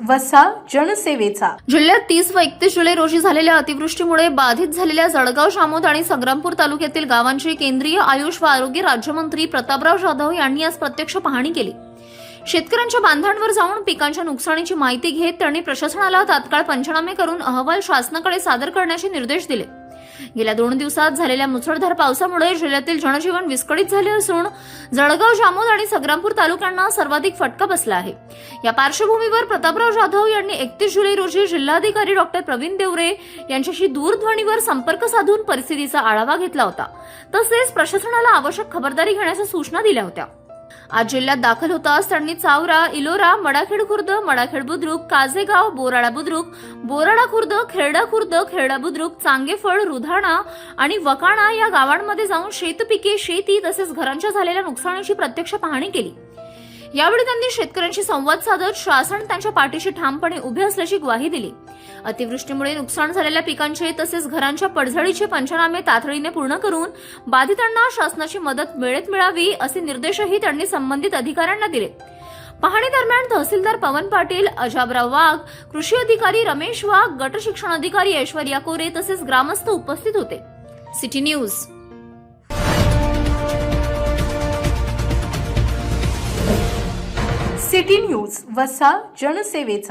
वसा जनसेवेचा. जिल्ह्यात 30 व 31 जुलै रोजी झालेल्या अतिवृष्टीमुळे बाधित झालेल्या जळगाव, जामोद आणि संग्रामपूर तालुक्यातील गावांची केंद्रीय आयुष व आरोग्य राज्यमंत्री प्रतापराव जाधव यांनी आज प्रत्यक्ष पाहणी केली. शेतकऱ्यांच्या बांधांवर जाऊन पिकांच्या नुकसानीची माहिती घेत त्यांनी प्रशासनाला तात्काळ पंचनामे करून अहवाल शासनाकडे सादर करण्याचे निर्देश दिले. गेल्या 2 दिवसात झालेल्या मुसळधार पावसामुळे जिल्ह्यातील जनजीवन विस्कळीत झाले असून जळगाव, जामोद आणि संग्रामपूर तालुक्यांना सर्वाधिक फटका बसला आहे. या पार्श्वभूमीवर प्रतापराव जाधव यांनी 31 जुलै रोजी जिल्हाधिकारी डॉक्टर प्रवीण देवरे यांच्याशी दूरध्वनीवर संपर्क साधून परिस्थितीचा आढावा घेतला होता. तसेच प्रशासनाला आवश्यक खबरदारी घेण्याच्या सूचना दिल्या होत्या. आज जिल्ह्यात दाखल होताच त्यांनी चावरा, इलोरा, मडाखेड खुर्द, मडाखेड बुद्रुक, काजेगाव, बोराडा बुद्रुक, बोराडा खुर्द, खेरडा खुर्द, खेरडा बुद्रुक, चांगेफळ, रुधाणा आणि वकाणा या गावांमध्ये जाऊन शेतपिके, शेती तसेच घरांच्या झालेल्या नुकसानीची प्रत्यक्ष पाहणी केली. यावेळी त्यांनी शेतकऱ्यांशी संवाद साधत शासन त्यांच्या पाठीशी ठामपणे उभे असल्याची ग्वाही दिली. अतिवृष्टीमुळे नुकसान झालेल्या पिकांचे तसेच घरांच्या पडझडीचे पंचनामे तातडीने पूर्ण करून बाधितांना शासनाची मदत वेळेत मिळावी असे निर्देशही त्यांनी संबंधित अधिकाऱ्यांना दिले. पाहणी दरम्यान तहसीलदार पवन पाटील, अजाबराव वाघ, कृषी अधिकारी रमेश वाघ, गट शिक्षण अधिकारी ऐश्वर्या कोरे तसेच ग्रामस्थ उपस्थित होते. City news. सिटी न्यूज वसा जनसेवेचा.